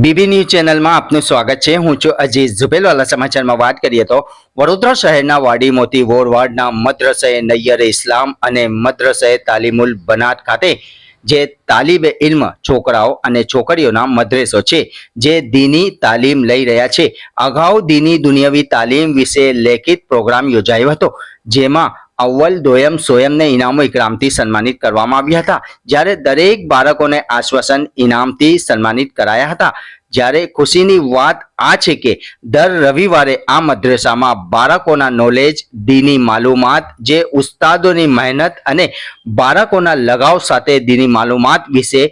BB news ચેનલમાં આપનું સ્વાગત છે। હું છું અજીઝ। ઝુબેલવાલા સમાચારમાં વાત કરીએ તો વડોદરા શહેરના વાડી મોતી વોર વાર્ડના મદ્રસાએ નૈયરે ઇસ્લામ અને મદ્રસાએ તાલીમુલ બનાત ખાતે જે તાલીબે ઇલ્મ છોકરાઓ અને છોકરીઓના મદ્રેસો છે જે દીની તાલીમ લઈ રહ્યા છે। અગાઉ દીની દુનિયાવી તાલીમ વિશે લેખિત પ્રોગ્રામ યોજાયો હતો, જેમાં અવ્વલ દોયમ સોયમને ઇનામો ઇકરામથી સન્માનિત કરવામાં આવ્યા હતા। જ્યારે દરેક બાળકોને આશ્વાસન ઇનામથી સન્માનિત કરાયા હતા। જ્યારે ખુશીની વાત આ છે કે દર રવિવારે આ મદ્રસામાં બાળકોના નોલેજ, દીની માલુમાત, જે ઉસ્તાદોની મહેનત અને બાળકોના લગાવ સાથે દીની માલુમાત વિશે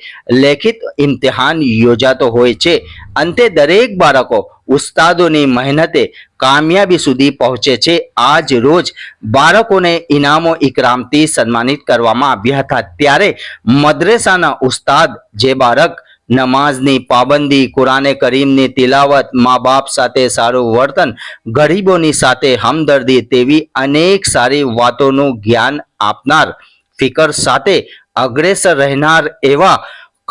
લેખિત ઇમ્તિહાન યોજાતો હોય છે। અંતે દરેક બાળકો ઉસ્તાદોની મહેનતે કામયાબી સુધી પહોંચે છે। આજ રોજ બાળકોને ઇનામો ઇકરામથી સન્માનિત કરવામાં આવ્યા હતા। ત્યારે મદ્રેસાના ઉસ્તાદ જે બાળક નમાઝની પાબંદી, કુરાને કરીમની તિલાવત, મા બાપ સાથે સારું વર્તન, ગરીબોની સાથે હમદર્દી તેવી અનેક સારી વાતોનું જ્ઞાન આપનાર, ફિકર સાથે અગ્રેસર રહેનાર એવા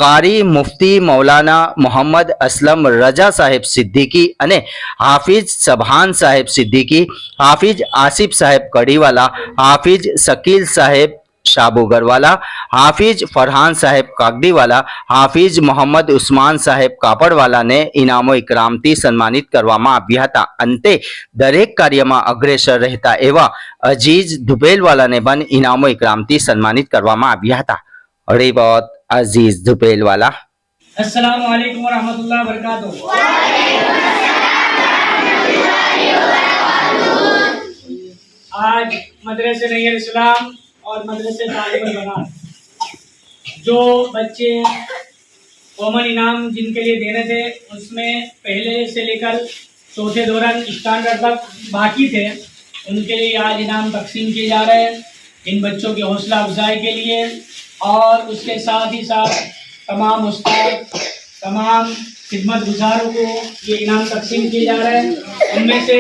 कारी मुफ्ती मौलाना मोहम्मद असलम रजा साहेब सिद्दीकी અને હાફિઝ સબહાન સાહેબ સિદ્દીકી, હાફિઝ આસિફ સાહેબ કડીવાલા, હાફિઝ શકીલ સાહેબ શાબુગરવાલા, હાફિઝ ફરહાન સાહેબ કાગડીવાલા, હાફિઝ મોહમ્મદ ઉસ્માન સાહેબ કાપડવાલાને ઇનામો ઇકરામથી સન્માનિત કરવામાં આવ્યા હતા। અંતે દરેક કાર્યમાં અગ્રેસર રહેતા એવા અજીઝ ધુબેલવાલાને પણ ઇનામો ઇકરામથી સન્માનિત કરવામાં આવ્યા હતા। રિપોર્ટ अजीज धुपेलवाला। अस्सलामु अलैकुम वरहमतुल्लाहि वबरकातुहू। आज मदरसे नैयर इस्लाम और मदरसे तालीमुल बनात जो बच्चे कॉमन इनाम जिनके लिए देने थे, उसमें पहले से लेकर चौथे दौरान स्टैंडर्ड तक बाकी थे, उनके लिए आज इनाम तकसीम किए जा रहे हैं। इन बच्चों की हौसला अफजाई के लिए और उसके साथ ही साथ तमाम उस्ताद, तमाम खिदमत गुजारों को ये इनाम तकसीम किए जा रहे हैं। उनमें से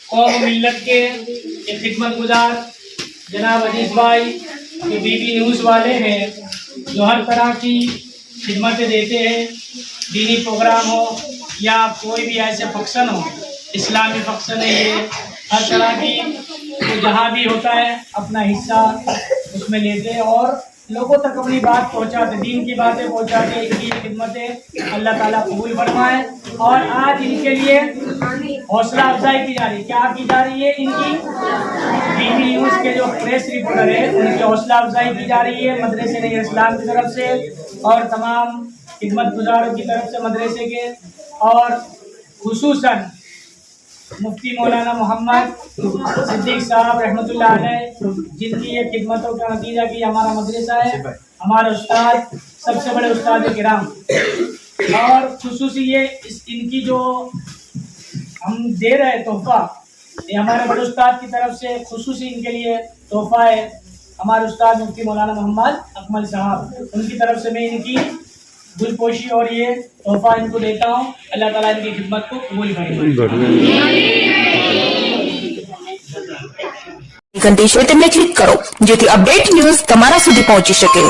कौम मिल्लत के ये खिदमत गुजार जनाब अजीज़ भाई जो बीबी न्यूज़ वाले हैं, जो हर तरह की खिदमतें देते हैं, दीनी प्रोग्राम हो या कोई भी ऐसे फंक्शन हो, इस्लामी फंक्शन है ये, हर तरह की तो जहाँ भी होता है अपना हिस्सा उसमें लेते हैं और लोगों तक अपनी बात पहुंचाते, दीन की बातें पहुंचाते। इनकी खिदमतें अल्लाह ताला कबूल फरमाए। और आज इनके लिए हौसला अफजाई की जा रही है। क्या की जा रही है? इनकी बीबी न्यूज़ के जो प्रेस रिपोर्टर है उनकी हौसला अफजाई की जा रही है मदरसे नैयर इस्लाम की तरफ से और तमाम खिदमत गुजारों की तरफ से मदरसे के, और खुसूसन मुफ्ती मौलाना मोहम्मद सिद्दीक साहब रहमतुल्लाह अलैह, जिनकी ये खिदमतों का नतीजा कि हमारा मदरसा है, हमारे उस्ताद सबसे बड़े उस्ताद किराम, और खुसूसी ये इनकी जो हम दे रहे हैं तोहफा, ये हमारे बड़े उस्ताद की तरफ से खुसूसी इनके लिए तोहफा है। हमारे उस्ताद मुफ्ती मौलाना मोहम्मद अकमल साहब, उनकी तरफ से मैं इनकी गुलपोशी और ये तोहफा इनको देता हूँ। अल्लाह ताला इनकी खिदमत को कबूल करे। घंटी क्षेत्र में क्लिक करो जेથી અપડેટ ન્યૂઝ તમારા સુધી પહોંચી શકે।